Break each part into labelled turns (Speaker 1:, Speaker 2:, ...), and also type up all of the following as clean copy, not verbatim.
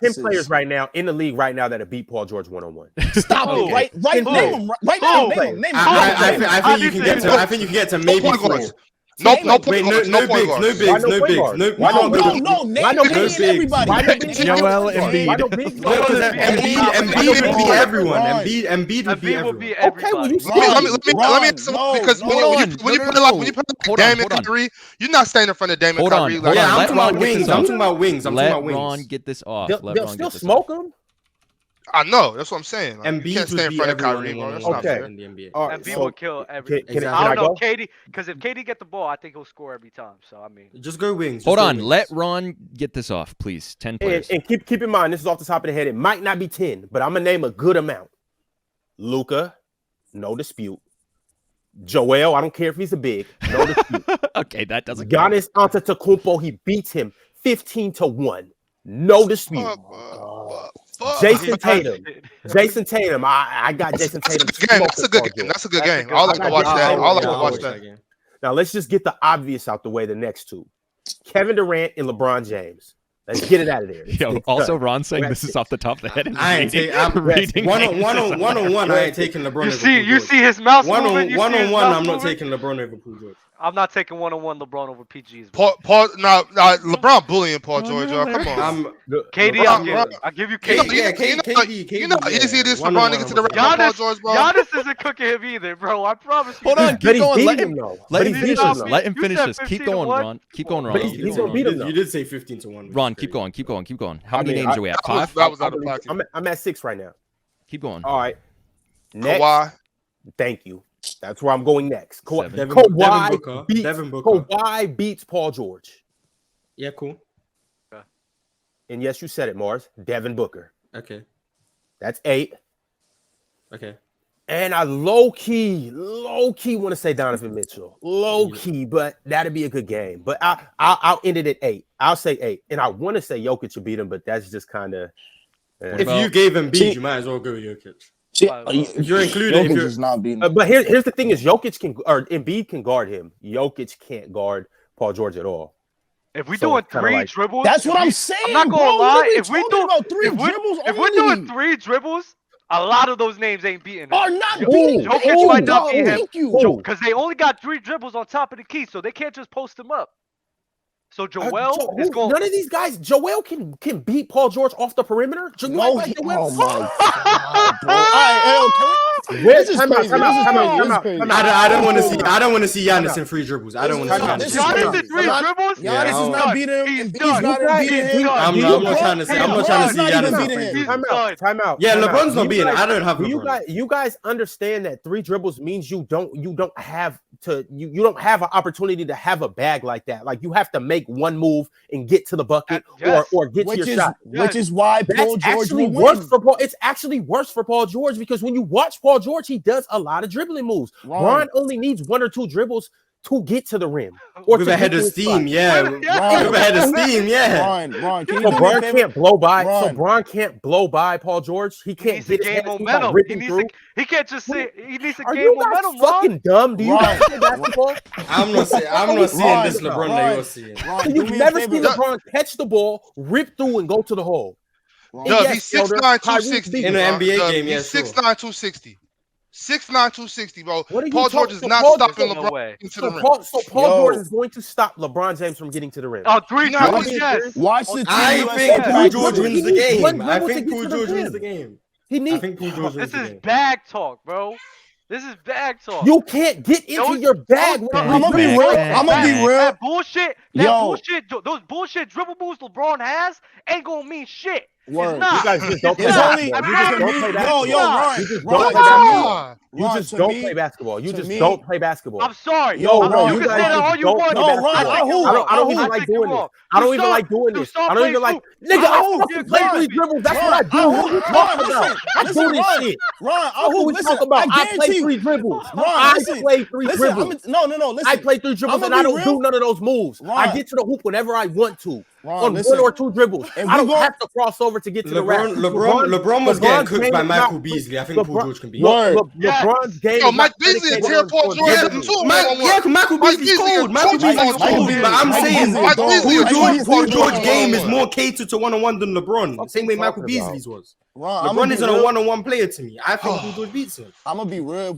Speaker 1: 10 players right now in the league right now that have beat Paul George one-on-one.
Speaker 2: Stop it. Right. Name them. Right now. Name them.
Speaker 3: I think you can get to maybe 4.
Speaker 4: No
Speaker 3: point guards. No bigs.
Speaker 2: Why no bigs?
Speaker 5: Joel Embiid.
Speaker 3: Embiid would be everyone. Embiid would be everyone.
Speaker 1: Okay, well, you
Speaker 4: let me answer because when you put like Dame and Kyrie, you're not standing in front of Dame and Kyrie.
Speaker 3: Yeah, I'm talking about wings.
Speaker 5: Let Ron get this off.
Speaker 1: They'll still smoke him.
Speaker 4: I know. That's what I'm saying. Like,
Speaker 3: Embiid
Speaker 4: you can't stand in front of Kyrie, bro. That's not fair.
Speaker 3: in the NBA.
Speaker 6: Embiid will kill every.
Speaker 1: I
Speaker 6: don't know, KD, because if KD get the ball, I think he'll score every time. So I mean,
Speaker 3: just go wings.
Speaker 5: Hold on, let Ron get this off, please. 10 players.
Speaker 1: And keep in mind, this is off the top of the head. It might not be 10, but I'm gonna name a good amount. Luka, no dispute. Joel, I don't care if he's a big, no dispute.
Speaker 5: Okay, that doesn't.
Speaker 1: Giannis Antetokounmpo, he beats him 15-1, no dispute. Jason Tatum. I got Jason Tatum.
Speaker 4: That's a good game. That's a good game. I like to watch that.
Speaker 1: Now let's just get the obvious out the way. The next two, Kevin Durant and LeBron James. Let's get it out of there.
Speaker 5: Also, Ron saying this is off the top of the head.
Speaker 3: I'm reading one-on-one. I ain't taking LeBron.
Speaker 6: You see his mouth moving.
Speaker 3: One-on-one. I'm not taking LeBron over Paul George.
Speaker 6: I'm not taking one-on-one LeBron over PGs.
Speaker 4: LeBron bullying Paul George. Come on.
Speaker 6: KD, I'll give you KD.
Speaker 4: You know how easy it is for LeBron to get to the rim. Paul George, bro.
Speaker 6: Giannis isn't cooking him either, bro. I promise you.
Speaker 5: Hold on, keep going. Let him finish
Speaker 6: said
Speaker 5: this. Keep going, Ron. Keep going, Ron.
Speaker 1: He's gonna beat him.
Speaker 3: You did say 15-1.
Speaker 5: Ron, keep going. How many names are we at? 5?
Speaker 4: That was out of pocket.
Speaker 1: I'm at 6 right now.
Speaker 5: Keep going.
Speaker 1: All right. Next.
Speaker 4: Kawhi.
Speaker 1: Thank you. That's where I'm going next. Kawhi beats Paul George.
Speaker 3: Yeah, cool.
Speaker 1: And yes, you said it, Mars. Devin Booker.
Speaker 3: Okay.
Speaker 1: That's 8.
Speaker 3: Okay.
Speaker 1: And I low-key want to say Donovan Mitchell. Low-key, but that'd be a good game. But I'll end it at 8. I'll say 8. And I want to say Jokic should beat him, but that's just kind of...
Speaker 3: If you gave him beat, you might as well go with Jokic. You're included.
Speaker 2: Jokic is not beating.
Speaker 1: But here's the thing: is Embiid can guard him. Jokic can't guard Paul George at all.
Speaker 6: If we're doing 3 dribbles,
Speaker 2: that's what I'm saying.
Speaker 6: I'm not gonna lie.
Speaker 2: If we're
Speaker 6: doing 3 dribbles, a lot of those names ain't beating.
Speaker 2: Are not beating.
Speaker 6: Jokic might not beat him because they only got 3 dribbles on top of the key, so they can't just post him up. So Joel is going.
Speaker 1: None of these guys. Joel can beat Paul George off the perimeter.
Speaker 2: Oh my God, bro!
Speaker 3: I don't want to see Giannis in 3 dribbles. I don't want to see
Speaker 6: Giannis in 3 dribbles.
Speaker 2: Giannis is not beating him. He's not beating him.
Speaker 3: I'm not trying to see Giannis.
Speaker 1: Time out.
Speaker 3: Yeah, LeBron's not beating. I don't have LeBron.
Speaker 1: You guys understand that 3 dribbles means you don't have an opportunity to have a bag like that. Like you have to make one move and get to the bucket or get to your shot.
Speaker 2: Which is why Paul George will
Speaker 1: worse for Paul. It's actually worse for Paul George because when you watch Paul George, he does a lot of dribbling moves. Ron only needs 1 or 2 dribbles to get to the rim. Or
Speaker 3: with a head of steam, With a head of steam,
Speaker 2: Ron,
Speaker 1: so Bron can't blow by. So Bron can't blow by Paul George. He can't get
Speaker 6: game momentum. He can't just say he needs to gain momentum.
Speaker 1: Are you fucking dumb? Do you guys play basketball?
Speaker 3: I'm not seeing this LeBron that you're seeing.
Speaker 1: You've never seen LeBron catch the ball, rip through, and go to the hole.
Speaker 4: He's 6'9", 260
Speaker 3: in an NBA game.
Speaker 4: He's 6'9", 260. 6'9", 260, bro.
Speaker 1: Paul
Speaker 4: George is not stopping LeBron into the rim.
Speaker 1: So Paul George is going to stop LeBron James from getting to the rim.
Speaker 6: Oh, 3 dribbles, yes.
Speaker 2: Watch the team.
Speaker 3: I think Paul George wins the game. I think Paul George wins the game.
Speaker 6: This is bag talk, bro. This is bag talk.
Speaker 1: You can't get into your bag.
Speaker 2: I'm gonna be real.
Speaker 6: That bullshit. Those bullshit dribble moves LeBron has ain't gonna mean shit.
Speaker 1: Word. You guys just don't play basketball. You just don't play basketball. You just don't play basketball.
Speaker 6: I'm sorry.
Speaker 1: You can say that all you want. I don't even like doing this. I don't even like doing this. I don't even like. Nigga, I fucking play 3 dribbles. That's what I do. What are you talking about? I do this shit.
Speaker 2: Ron, listen.
Speaker 1: I play 3 dribbles. I play 3 dribbles.
Speaker 2: No. Listen.
Speaker 1: I play 3 dribbles and I don't do none of those moves. I get to the hoop whenever I want to. on one or two dribbles. I don't have to cross over to get to the rack.
Speaker 3: LeBron was getting cooked by Michael Beasley. I think Paul George can beat him.
Speaker 1: LeBron's game.
Speaker 4: Yo, Mike Beasley and tear Paul George.
Speaker 3: Yeah, Michael Beasley's cold. Michael Beasley's cold. But I'm saying Paul George's game is more catered to one-on-one than LeBron. Same way Michael Beasley's was. LeBron isn't a one-on-one player to me. I think Paul George beats him.
Speaker 2: I'm gonna be real.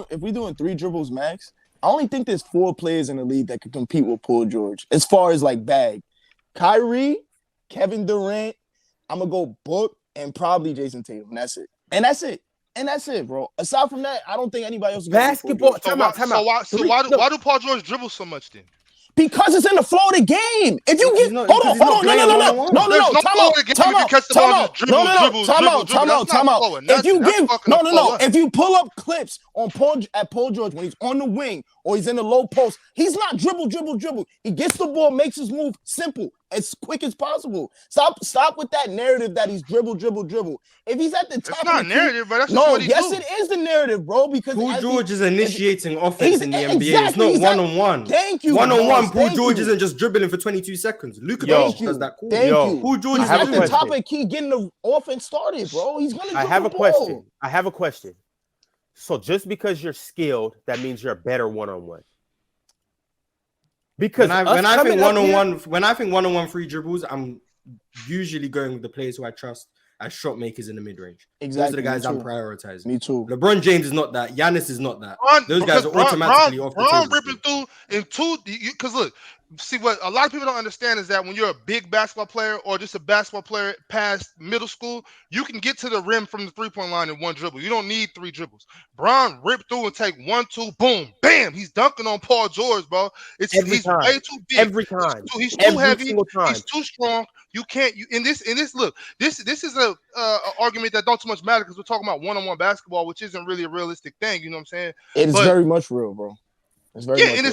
Speaker 2: If we doing 3 dribbles max, I only think there's 4 players in the league that could compete with Paul George as far as like bag. Kyrie, Kevin Durant, I'm gonna go Book, and probably Jason Tatum. That's it, bro. Aside from that, I don't think anybody else.
Speaker 1: Basketball. Time out.
Speaker 4: So why do Paul George dribble so much then?
Speaker 2: Because it's in the flow of the game. If you get hold on, no. Time out. If you pull up clips on Paul George when he's on the wing or he's in the low post, he's not dribble. He gets the ball, makes his move simple, as quick as possible. Stop with that narrative that he's dribble. If he's at the top,
Speaker 4: it's not narrative, but that's what he do.
Speaker 2: It is the narrative, bro. Because
Speaker 3: Paul George is initiating offense in the NBA. It's not one-on-one.
Speaker 2: Thank you.
Speaker 3: One-on-one, Paul George isn't just dribbling for 22 seconds. Luka does that cool.
Speaker 2: Thank you.
Speaker 3: Paul George is
Speaker 2: at the top of the key getting the offense started, bro. He's gonna.
Speaker 1: I have a question. So just because you're skilled, that means you're better one-on-one. Because when I think one-on-one free dribbles, I'm usually going with the players who I trust as shot makers in the mid-range.
Speaker 2: Exactly.
Speaker 3: Those are the guys I'm prioritizing.
Speaker 2: Me too.
Speaker 3: LeBron James is not that. Giannis is not that. Those guys are automatically off the table.
Speaker 4: Ripping through in two, because look, see what a lot of people don't understand is that when you're a big basketball player or just a basketball player past middle school, you can get to the rim from the three-point line in one dribble. You don't need 3 dribbles. Bron ripped through and take 1, 2, boom, bam. He's dunking on Paul George, bro. He's way too big.
Speaker 1: Every time.
Speaker 4: He's too heavy. He's too strong. You can't. In this. Look, this is a argument that don't too much matter because we're talking about one-on-one basketball, which isn't really a realistic thing. You know what I'm saying?
Speaker 2: It's very much real, bro. It's very
Speaker 4: and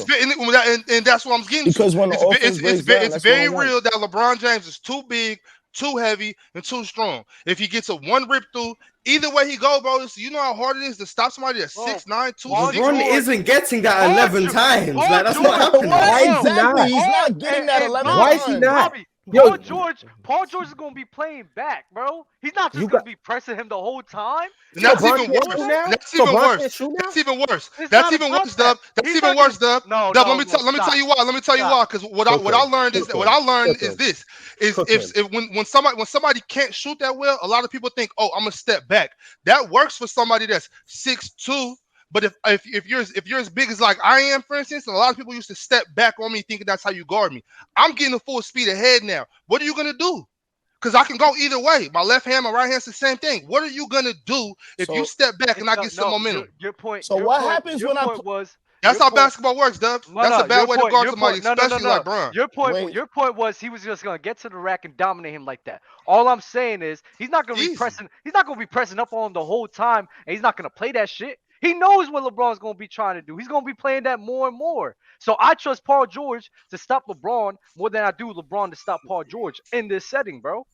Speaker 4: that's what I'm getting
Speaker 2: because
Speaker 4: to.
Speaker 2: When
Speaker 4: it's very real that LeBron James is too big, too heavy, and too strong. If he gets a one rip through, either way he go, bro, you know how hard it is to stop somebody at 6'9", 260.
Speaker 3: LeBron isn't getting that 11 times. Like that's not happening.
Speaker 2: Exactly. He's not getting that 11 times.
Speaker 1: Why is he not?
Speaker 6: Paul George is gonna be playing back, bro. He's not just gonna be pressing him the whole time.
Speaker 4: That's even worse. That's even worse, Dub. No, let me tell you why. Because what I learned is this: when somebody can't shoot that well, a lot of people think, oh, I'm gonna step back. That works for somebody that's 6'2". But if you're as big as like I am, for instance, and a lot of people used to step back on me thinking that's how you guard me. I'm getting a full speed ahead now. What are you gonna do? Because I can go either way. My left hand, my right hand's the same thing. What are you gonna do if you step back and I get some momentum?
Speaker 6: Your point.
Speaker 2: So what happens when
Speaker 4: That's how basketball works, Dub. That's a bad way to guard somebody, especially like Bron.
Speaker 6: Your point was he was just gonna get to the rack and dominate him like that. All I'm saying is he's not gonna be pressing. He's not gonna be pressing up on him the whole time, and he's not gonna play that shit. He knows what LeBron's going to be trying to do. He's going to be playing that more and more. So I trust Paul George to stop LeBron more than I do LeBron to stop Paul George in this setting, bro.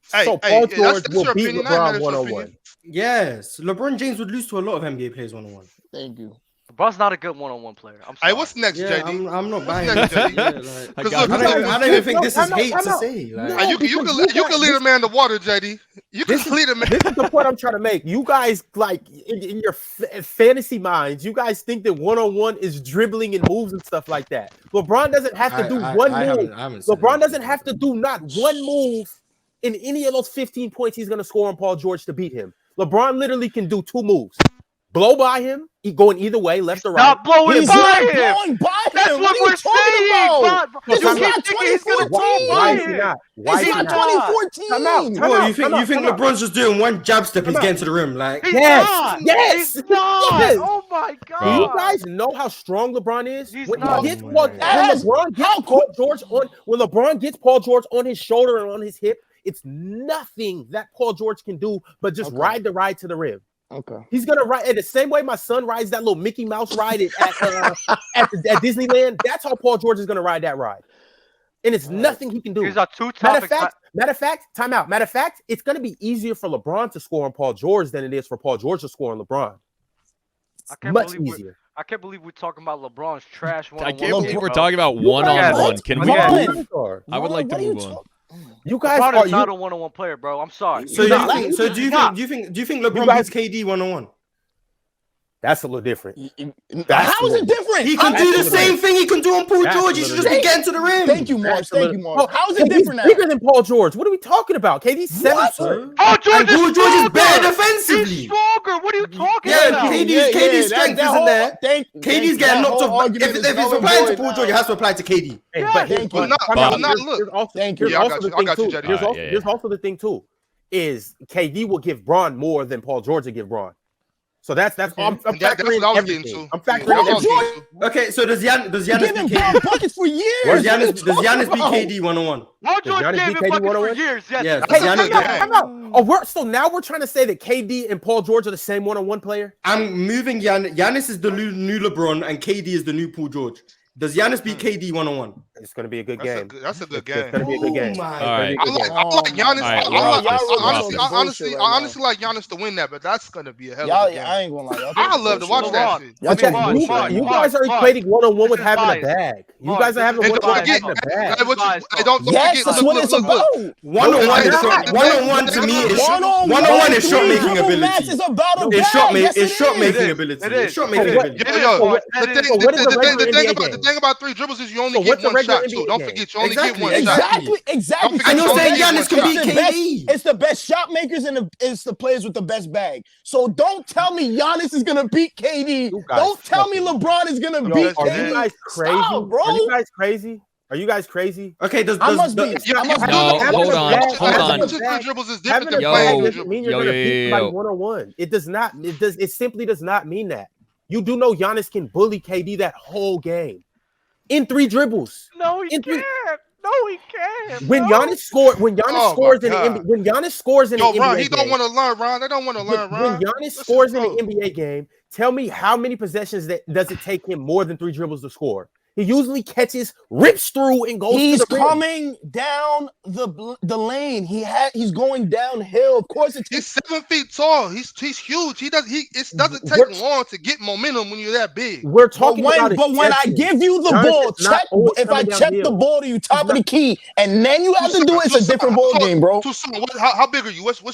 Speaker 1: So Paul George will beat LeBron one-on-one.
Speaker 3: Yes. LeBron James would lose to a lot of NBA players one-on-one.
Speaker 2: Thank you.
Speaker 6: LeBron's not a good one-on-one player. I'm sorry.
Speaker 4: Hey, what's next, JD?
Speaker 3: I'm not buying it. I don't even think this is hate to say. Like,
Speaker 4: you can lead a man to water, JD. You can lead a man.
Speaker 1: This is the point I'm trying to make. You guys, like, in your fantasy minds, you guys think that one-on-one is dribbling and moves and stuff like that. LeBron doesn't have to do one move. LeBron doesn't have to do not one move in any of those 15 points he's going to score on Paul George to beat him. LeBron literally can do 2 moves. Blow by him, going either way, left or right.
Speaker 6: Stop blowing by him.
Speaker 2: That's
Speaker 6: what we're saying.
Speaker 2: This is not 2014.
Speaker 1: Why is he not?
Speaker 2: This is not 2014.
Speaker 3: You think LeBron's just doing one jab step and getting to the rim? Like,
Speaker 1: yes.
Speaker 6: He's not. Oh my God.
Speaker 1: Do you guys know how strong LeBron is? When LeBron gets Paul George on his shoulder and on his hip, it's nothing that Paul George can do but just ride the ride to the rim.
Speaker 2: Okay.
Speaker 1: He's gonna ride in the same way my son rides that little Mickey Mouse ride at Disneyland. That's how Paul George is gonna ride that ride, and it's nothing he can do.
Speaker 6: These are two topics.
Speaker 1: Matter of fact, time out. Matter of fact, it's gonna be easier for LeBron to score on Paul George than it is for Paul George to score on LeBron. Much easier.
Speaker 6: I can't believe we're talking about LeBron's trash one.
Speaker 5: I can't believe we're talking about one-on-one. Can we? I would like to move on.
Speaker 1: You guys
Speaker 6: LeBron is not a one-on-one player, bro. I'm sorry.
Speaker 3: So do you think LeBron beats KD one-on-one?
Speaker 1: That's a little different.
Speaker 2: How is it different?
Speaker 3: He can do the same thing he can do on Paul George. He should just be getting to the rim.
Speaker 2: Thank you, Mark. How is it different now?
Speaker 1: Bigger than Paul George. What are we talking about? KD's 7 foot.
Speaker 6: Paul George
Speaker 3: is better defensively.
Speaker 6: He's stronger. What are you talking about?
Speaker 3: KD's strength isn't there. KD's getting knocked off. If it's applying to Paul George, it has to apply to KD.
Speaker 1: Here's also the thing too, is KD will give Bron more than Paul George will give Bron. So that's I'm factoring everything. I'm factoring everything.
Speaker 3: Okay, so does Giannis
Speaker 2: giving Bron buckets for years?
Speaker 3: Does Giannis beat KD one-on-one?
Speaker 6: Paul George gave him buckets for years. Yes.
Speaker 1: So now we're trying to say that KD and Paul George are the same one-on-one player.
Speaker 3: I'm moving Giannis. Giannis is the new LeBron, and KD is the new Paul George. Does Giannis beat KD one-on-one?
Speaker 1: It's going to be a good game.
Speaker 4: That's a good game.
Speaker 1: It's going to be a good game.
Speaker 4: I like Giannis. I honestly like Giannis to win that, but that's going to be a hell of a game.
Speaker 2: I ain't going to lie.
Speaker 4: I love to watch that shit.
Speaker 1: You guys are equating one-on-one with having a bag. You guys are having one-on-one with having a bag.
Speaker 2: Yes, that's what it's about.
Speaker 3: One-on-one to me is one-on-one is shot-making ability. It's shot-making ability. It's shot-making ability.
Speaker 4: The thing about three dribbles is you only get one shot, too. Don't forget, you only get one shot.
Speaker 2: Exactly.
Speaker 3: And you're saying Giannis can beat KD.
Speaker 2: It's the best shot makers and it's the players with the best bag. So don't tell me Giannis is gonna beat KD. Don't tell me LeBron is gonna beat KD.
Speaker 1: Are you guys crazy?
Speaker 2: Stop, bro.
Speaker 1: Are you guys crazy? Are you guys crazy?
Speaker 3: Okay,
Speaker 5: hold on.
Speaker 4: Dribbles is different than playing dribbles.
Speaker 1: One-on-one. It simply does not mean that. You do know Giannis can bully KD that whole game in 3 dribbles.
Speaker 6: No, he can't. No, he can't.
Speaker 1: When Giannis scores in the NBA,
Speaker 4: he don't want to learn, Ron. They don't want to learn, Ron.
Speaker 1: When Giannis scores in the NBA game, tell me how many possessions does it take him more than 3 dribbles to score? He usually catches, rips through, and goes.
Speaker 2: He's
Speaker 1: to the
Speaker 2: coming down the lane. He's going downhill. Of course,
Speaker 4: he's 7 feet tall. He's huge. It doesn't take long to get momentum when you're that big.
Speaker 1: We're talking about.
Speaker 2: But when I give you the ball, if I check the ball to you, top of the key, and then you have to do it, it's a different ball game, bro.
Speaker 4: Too soon. How big are you? What's your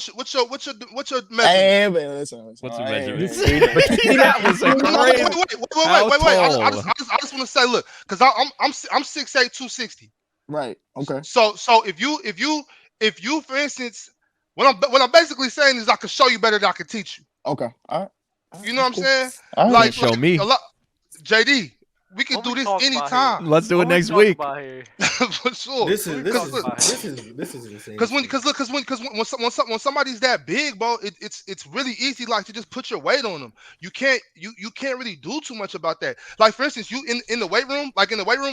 Speaker 4: measurement?
Speaker 5: What's your measurement?
Speaker 4: Wait. I just want to say, look. Because I'm 6'8", 260.
Speaker 2: Right. Okay.
Speaker 4: So if you for instance, what I'm basically saying is I can show you better than I can teach you.
Speaker 2: Okay. All right.
Speaker 4: You know what I'm saying?
Speaker 5: Like show me.
Speaker 4: JD, we can do this anytime.
Speaker 5: Let's do it next week.
Speaker 4: For sure.
Speaker 3: This is insane.
Speaker 4: Because when somebody's that big, bro, it's really easy, like, to just put your weight on them. You can't really do too much about that. Like, for instance, you in the weight room,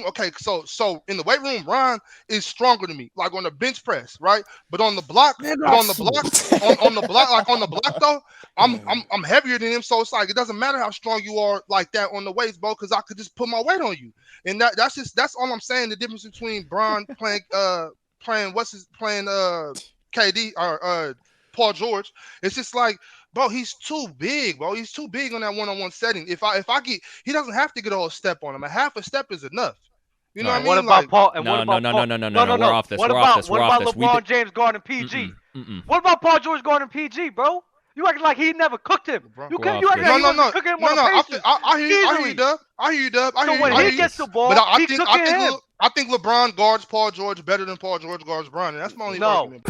Speaker 4: okay, so in the weight room, Ron is stronger than me, like on the bench press, right? But on the block, though, I'm heavier than him, so it's like it doesn't matter how strong you are like that on the weights, bro, because I could just put my weight on you. And that's all I'm saying. The difference between Bron playing KD or Paul George, it's just like, bro, he's too big, bro. He's too big on that one-on-one setting. If I get, he doesn't have to get a whole step on him. A half a step is enough. You know what I mean?
Speaker 6: What about Paul?
Speaker 5: No. We're off this.
Speaker 6: What about LeBron James guarding PG? What about Paul George guarding PG, bro? You acting like he never cooked him. You acting like he wasn't cooking him on a patient.
Speaker 4: I hear you, Dub.
Speaker 6: So when he gets the ball, he's cooking him.
Speaker 4: I think LeBron guards Paul George better than Paul George guards Bron, and that's my only argument.